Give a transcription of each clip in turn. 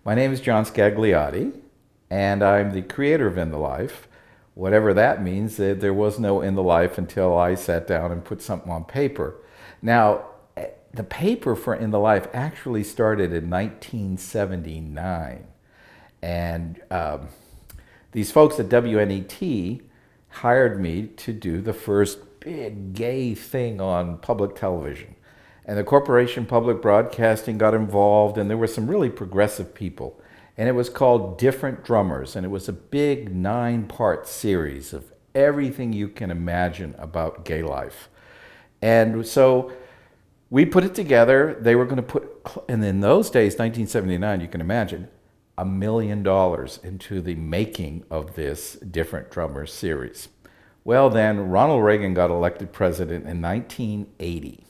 My name is John Scagliotti, and I'm the creator of In the Life. Whatever that means, there was no In the Life until I sat down and put something on paper. Now, the paper for In the Life actually started in 1979. And these folks at WNET hired me to do the first big gay thing on public television. And the Corporation Public Broadcasting got involved, and there were some really progressive people. And it was called Different Drummers, and it was a big 9-part series of everything you can imagine about gay life. And so we put it together. They were going to put, and in those days, 1979, you can imagine, $1 million into the making of this Different Drummers series. Well, then Ronald Reagan got elected president in 1980.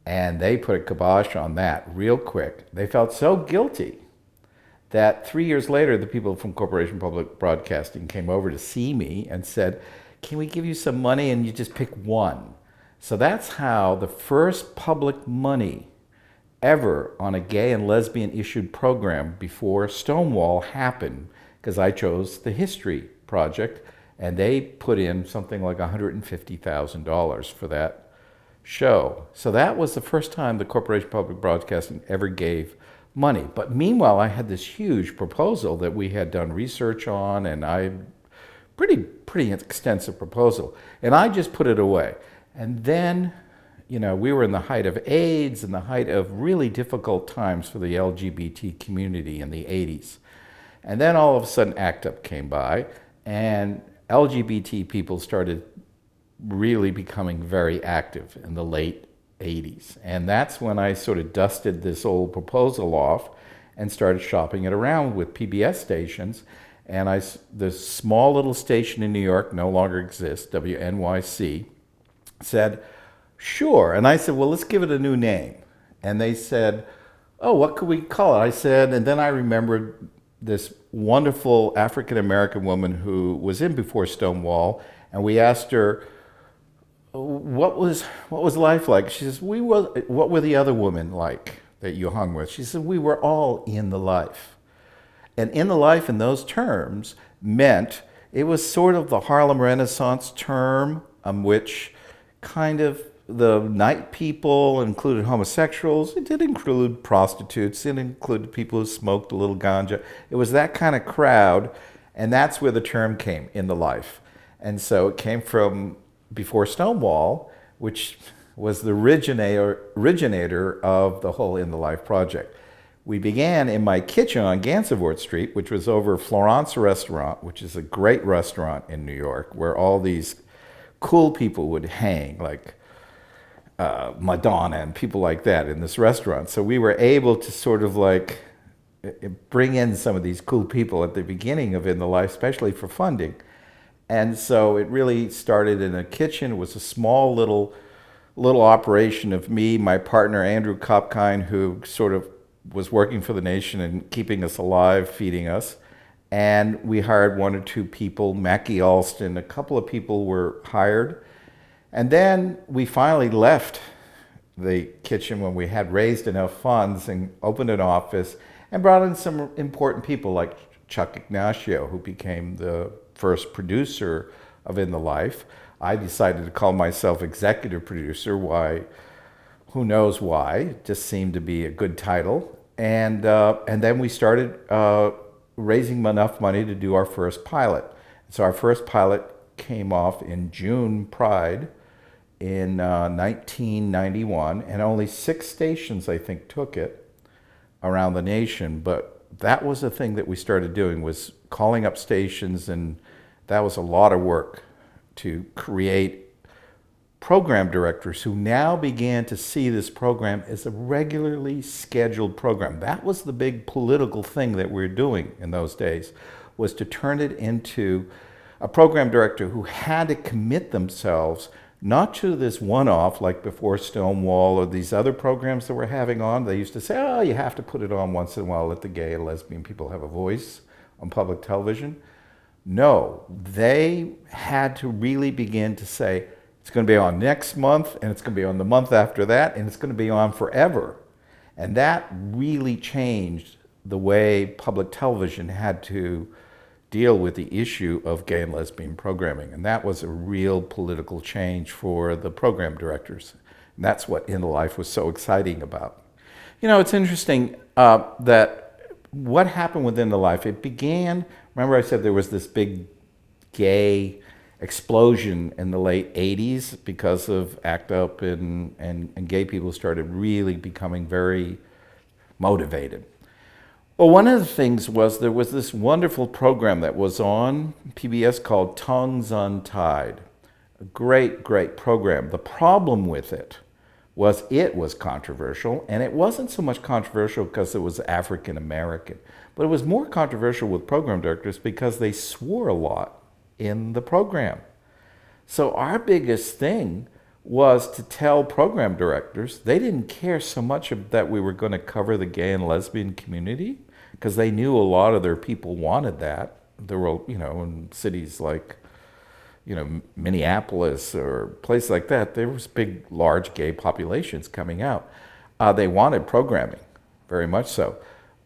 And they put a kibosh on that real quick. They felt so guilty that 3 years later, the people from Corporation Public Broadcasting came over to see me and said, "Can we give you some money and you just pick one?" So that's how the first public money ever on a gay and lesbian issued program before Stonewall happened, because I chose the History Project, and they put in something like $150,000 for that show. So that was the first time the Corporation Public Broadcasting ever gave money. But meanwhile, I had this huge proposal that we had done research on, and pretty extensive proposal, and I just put it away. And then, we were in the height of AIDS and the height of really difficult times for the LGBT community in the 80s. And then all of a sudden ACT UP came by, and LGBT people started really becoming very active in the late 80s. And that's when I sort of dusted this old proposal off and started shopping it around with PBS stations. And the small little station in New York no longer exists, WNYC, said, "Sure." And I said, "Well, let's give it a new name." And they said, "Oh, what could we call it?" I said, and then I remembered this wonderful African-American woman who was in before Stonewall, and we asked her, what was life like? She says, "What were the other women like that you hung with?" She said, "We were all in the life." And in the life in those terms meant, it was sort of the Harlem Renaissance term, which kind of the night people included homosexuals. It did include prostitutes. It included people who smoked a little ganja. It was that kind of crowd, and that's where the term came, in the life. And so it came from before Stonewall, which was the originator of the whole In the Life project. We began in my kitchen on Gansevoort Street, which was over Florence Restaurant, which is a great restaurant in New York, where all these cool people would hang, like Madonna and people like that in this restaurant. So we were able to sort of like bring in some of these cool people at the beginning of In the Life, especially for funding. And so it really started in a kitchen. It was a small little operation of me, my partner Andrew Kopkine, who sort of was working for the nation and keeping us alive, feeding us. And we hired 1 or 2 people, Mackie Alston, a couple of people were hired. And then we finally left the kitchen when we had raised enough funds and opened an office and brought in some important people like Chuck Ignacio, who became the first producer of In the Life. I decided to call myself executive producer. Why? Who knows why? It just seemed to be a good title. And then we started raising enough money to do our first pilot. So our first pilot came off in June Pride in 1991, and only 6 stations, I think, took it around the nation. But that was the thing that we started doing, was calling up stations, and that was a lot of work to create program directors who now began to see this program as a regularly scheduled program. That was the big political thing that we were doing in those days, was to turn it into a program director who had to commit themselves not to this one-off like before Stonewall or these other programs that we're having on. They used to say, "Oh, you have to put it on once in a while, let the gay and lesbian people have a voice on public television." No, they had to really begin to say, it's going to be on next month, and it's going to be on the month after that, and it's going to be on forever. And that really changed the way public television had to deal with the issue of gay and lesbian programming. And that was a real political change for the program directors. And that's what In the Life was so exciting about. You know, it's interesting that what happened within the life, it began, remember I said there was this big gay explosion in the late 80s because of ACT UP, and gay people started really becoming very motivated. Well, one of the things was there was this wonderful program that was on PBS called Tongues Untied. A great, great program. The problem with it was controversial, and it wasn't so much controversial because it was African American, but it was more controversial with program directors because they swore a lot in the program. So our biggest thing was to tell program directors they didn't care so much that we were going to cover the gay and lesbian community, because they knew a lot of their people wanted that. There were, in cities like, Minneapolis or places like that, there was big, large gay populations coming out. They wanted programming, very much so.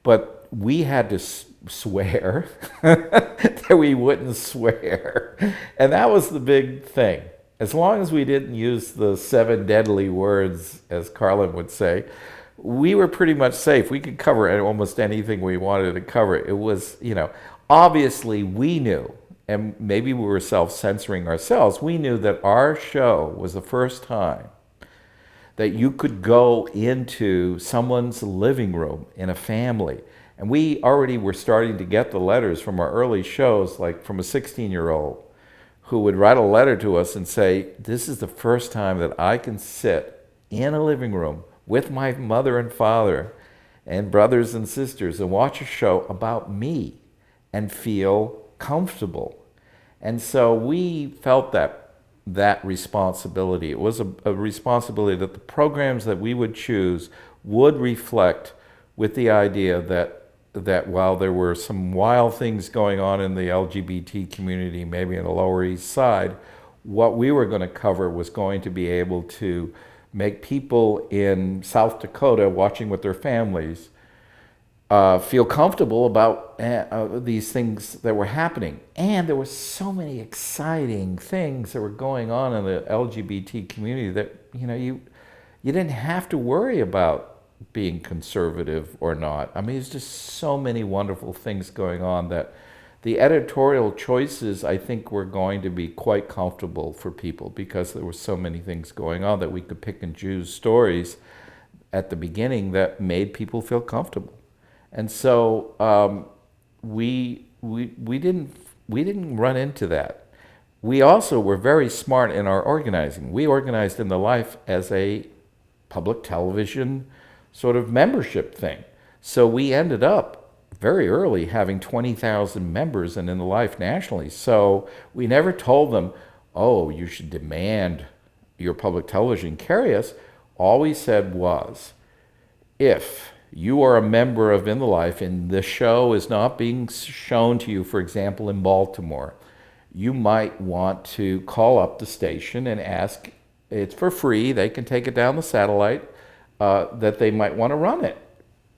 But we had to swear that we wouldn't swear. And that was the big thing. As long as we didn't use the 7 deadly words, as Carlin would say, we were pretty much safe. We could cover almost anything we wanted to cover. It was, obviously we knew, and maybe we were self-censoring ourselves, we knew that our show was the first time that you could go into someone's living room in a family. And we already were starting to get the letters from our early shows, like from a 16-year-old who would write a letter to us and say, this is the first time that I can sit in a living room with my mother and father and brothers and sisters and watch a show about me and feel comfortable. And so we felt that responsibility. It was a responsibility that the programs that we would choose would reflect, with the idea that while there were some wild things going on in the LGBT community, maybe in the Lower East Side, what we were going to cover was going to be able to make people in South Dakota watching with their families feel comfortable about these things that were happening. And there were so many exciting things that were going on in the LGBT community that, you didn't have to worry about being conservative or not. I mean, there's just so many wonderful things going on that the editorial choices, I think, were going to be quite comfortable for people because there were so many things going on that we could pick and choose stories at the beginning that made people feel comfortable. And so we didn't run into that. We also were very smart in our organizing. We organized In the Life as a public television sort of membership thing. So we ended up very early having 20,000 members in the Life nationally. So we never told them, oh, you should demand your public television carry us. All we said was, if you are a member of In the Life and the show is not being shown to you, for example, in Baltimore, you might want to call up the station and ask, it's for free, they can take it down the satellite, that they might want to run it.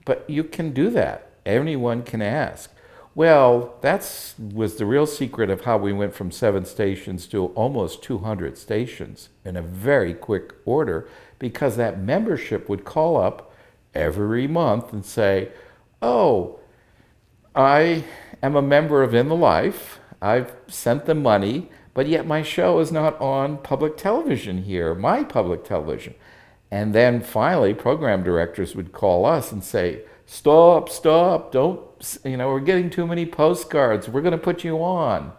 But you can do that. Anyone can ask. Well, that was the real secret of how we went from 7 stations to almost 200 stations in a very quick order, because that membership would call up every month and say, oh, I am a member of In the Life. I've sent them money, but yet my show is not on public television here, my public television. And then finally, program directors would call us and say, stop, don't, we're getting too many postcards. We're going to put you on,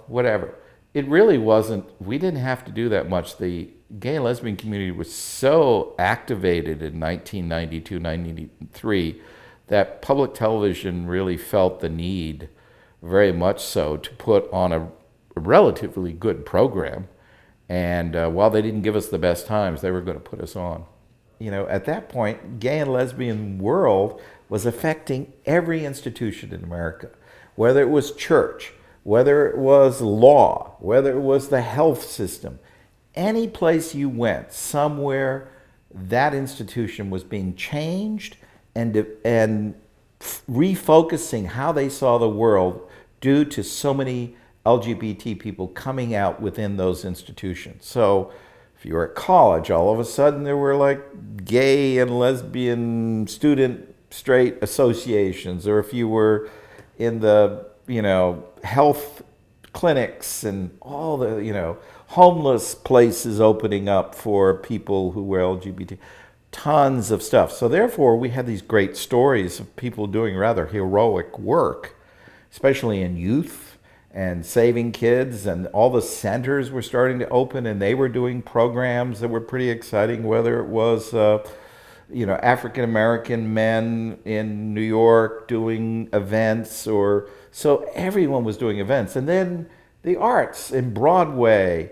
whatever. It really wasn't, we didn't have to do that much. The gay and lesbian community was so activated in 1992, 1993, that public television really felt the need, very much so, to put on a relatively good program. And while they didn't give us the best times, they were going to put us on. At that point, gay and lesbian world was affecting every institution in America, whether it was church, whether it was law, whether it was the health system. Any place you went, somewhere, that institution was being changed and refocusing how they saw the world due to so many LGBT people coming out within those institutions. So if you were at college, all of a sudden there were like gay and lesbian student straight associations, or if you were in the, health clinics and all the, homeless places opening up for people who were LGBT, tons of stuff. So therefore, we had these great stories of people doing rather heroic work, especially in youth and saving kids, and all the centers were starting to open, and they were doing programs that were pretty exciting, whether it was African American men in New York doing events, or so everyone was doing events. And then the arts in Broadway.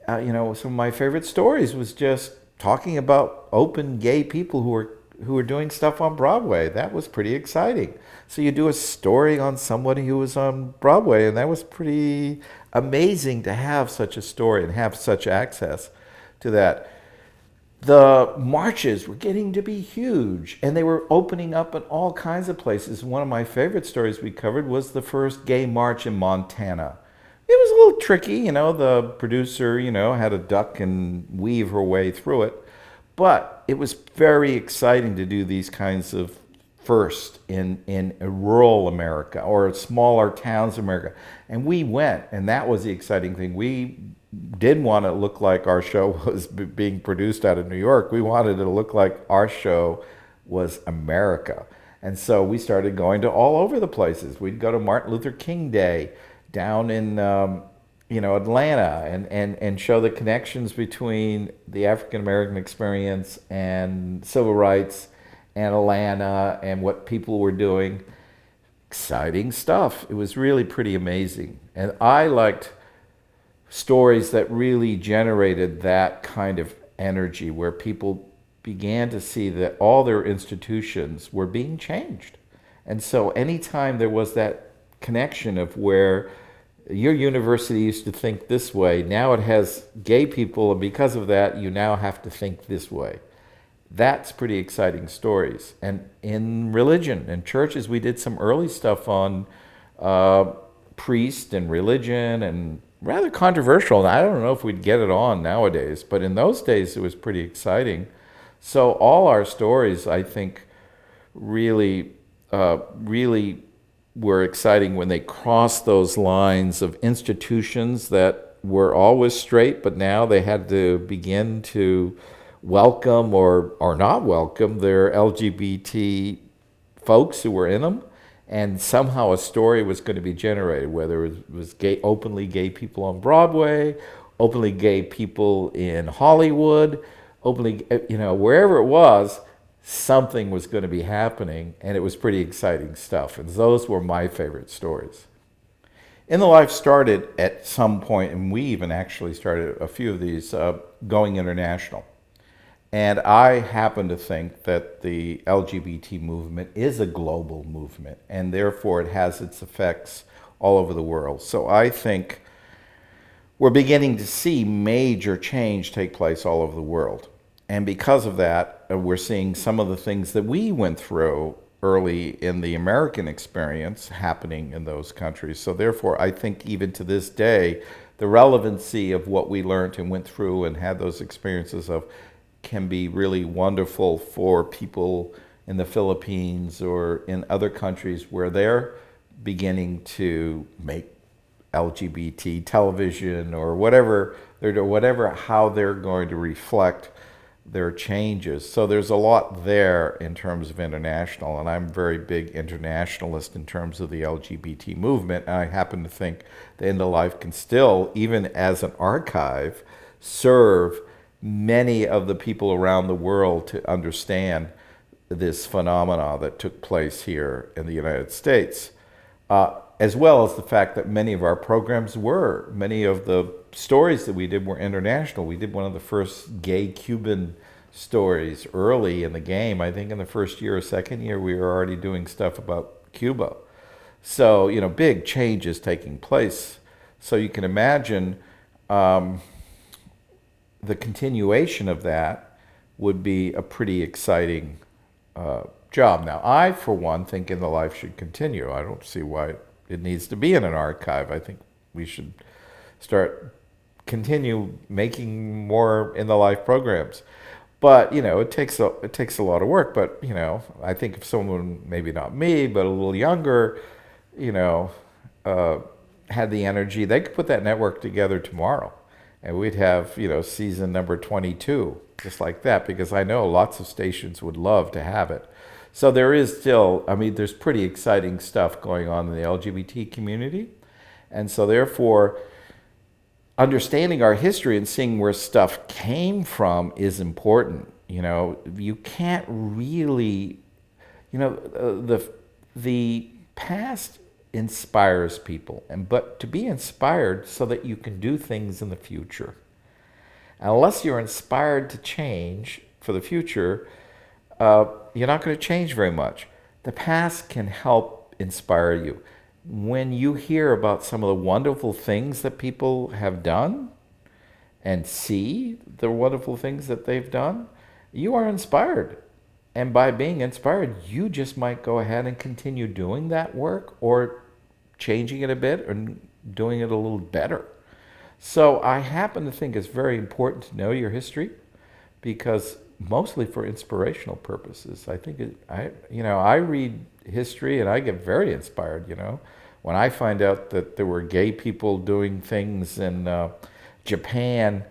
Some of my favorite stories was just talking about open gay people who were doing stuff on Broadway. That was pretty exciting. So you do a story on somebody who was on Broadway, and that was pretty amazing to have such a story and have such access to that. The marches were getting to be huge, and they were opening up in all kinds of places. One of my favorite stories we covered was the first gay march in Montana. It was a little tricky, the producer, had to duck and weave her way through it. But it was very exciting to do these kinds of first in rural America or smaller towns of America. And we went, and that was the exciting thing. We didn't want it to look like our show was being produced out of New York. We wanted it to look like our show was America. And so we started going to all over the places. We'd go to Martin Luther King Day down in Atlanta, and show the connections between the African American experience and civil rights and Atlanta and what people were doing. Exciting stuff. It was really pretty amazing. And I liked stories that really generated that kind of energy, where people began to see that all their institutions were being changed. And so anytime there was that connection of where your university used to think this way, now it has gay people, and because of that, you now have to think this way. That's pretty exciting stories. And in religion and churches, we did some early stuff on priest and religion, and rather controversial. I don't know if we'd get it on nowadays, but in those days, it was pretty exciting. So all our stories, I think, really were exciting when they crossed those lines of institutions that were always straight, but now they had to begin to welcome or not welcome their LGBT folks who were in them. And somehow a story was going to be generated, whether it was gay, openly gay people on Broadway, openly gay people in Hollywood, openly, wherever it was, something was going to be happening, and it was pretty exciting stuff. And those were my favorite stories. In the Life started at some point, and we even actually started a few of these going international. And I happen to think that the LGBT movement is a global movement, and therefore it has its effects all over the world. So I think we're beginning to see major change take place all over the world. And because of that, we're seeing some of the things that we went through early in the American experience happening in those countries. So therefore, I think even to this day, the relevancy of what we learned and went through and had those experiences of can be really wonderful for people in the Philippines or in other countries where they're beginning to make LGBT television or whatever they're doing, how they're going to reflect their changes. So there's a lot there in terms of international, and I'm a very big internationalist in terms of the LGBT movement. And I happen to think the End of Life can still, even as an archive, serve many of the people around the world to understand this phenomena that took place here in the United States, as well as the fact that many of our programs many of the stories that we did were international. We did one of the first gay Cuban stories early in the game. I think in the first year or second year, we were already doing stuff about Cuba. So, big changes taking place. So you can imagine the continuation of that would be a pretty exciting job. Now, I, for one, think In the Life should continue. I don't see why it needs to be in an archive. I think we should continue making more In the Life programs. But it takes a lot of work. But I think if someone, maybe not me, but a little younger, you know, uh, had the energy, they could put that network together tomorrow, and we'd have season number 22 just like that. Because I know lots of stations would love to have it. So there is still, I mean, there's pretty exciting stuff going on in the LGBT community, and so therefore understanding our history and seeing where stuff came from is important. You can't really, the past inspires people, but to be inspired so that you can do things in the future. Unless you're inspired to change for the future, you're not going to change very much. The past can help inspire you. When you hear about some of the wonderful things that people have done and see the wonderful things that they've done, you are inspired. And by being inspired, you just might go ahead and continue doing that work, or changing it a bit, or doing it a little better. So I happen to think it's very important to know your history, because mostly for inspirational purposes. I think I read history and I get very inspired. When I find out that there were gay people doing things in Japan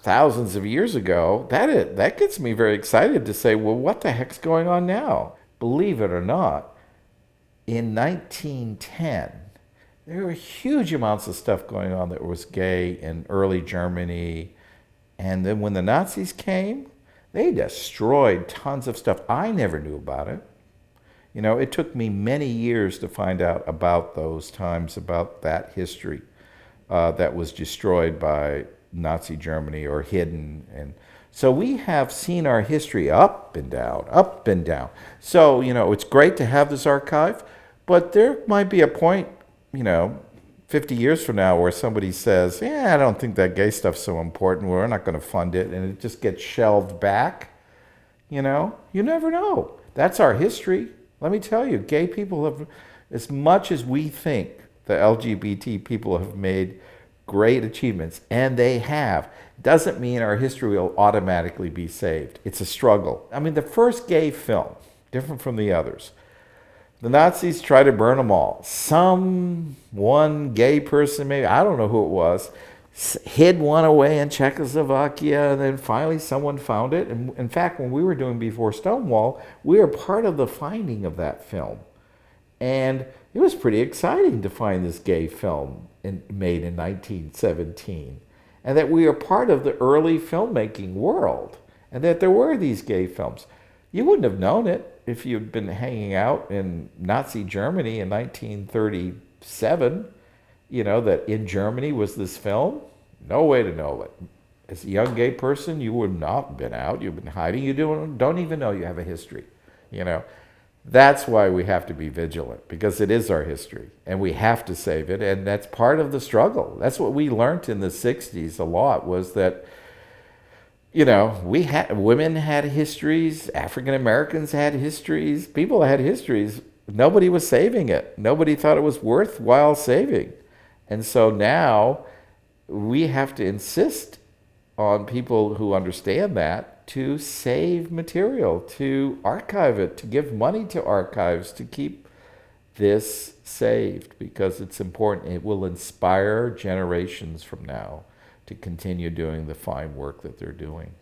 thousands of years ago, that gets me very excited to say, well, what the heck's going on now? Believe it or not, in 1910, there were huge amounts of stuff going on that was gay in early Germany. And then when the Nazis came, they destroyed tons of stuff. I never knew about it. It took me many years to find out about those times, about that history that was destroyed by Nazi Germany or hidden. And so we have seen our history up and down, up and down. So, it's great to have this archive, but there might be a point, 50 years from now where somebody says, I don't think that gay stuff's so important, we're not going to fund it, and it just gets shelved back. You never know. That's our history. Let me tell you, gay people have, as much as we think the LGBT people have made great achievements, and they have, doesn't mean our history will automatically be saved. It's a struggle. I mean, the first gay film, different from the others, the Nazis tried to burn them all. One gay person, maybe, I don't know who it was, hid one away in Czechoslovakia, and then finally someone found it. And in fact, when we were doing Before Stonewall, we were part of the finding of that film. And it was pretty exciting to find this gay film made in 1917. And that we were part of the early filmmaking world. And that there were these gay films. You wouldn't have known it if you'd been hanging out in Nazi Germany in 1937, that in Germany was this film. No way to know it. As a young gay person, you would not have been out. You've been hiding. You don't even know you have a history. That's why we have to be vigilant, because it is our history, and we have to save it, and that's part of the struggle. That's what we learned in the 60s a lot, was that women had histories, African Americans had histories, people had histories. Nobody was saving it. Nobody thought it was worthwhile saving. And so now we have to insist on people who understand that to save material, to archive it, to give money to archives, to keep this saved, because it's important. It will inspire generations from now to continue doing the fine work that they're doing.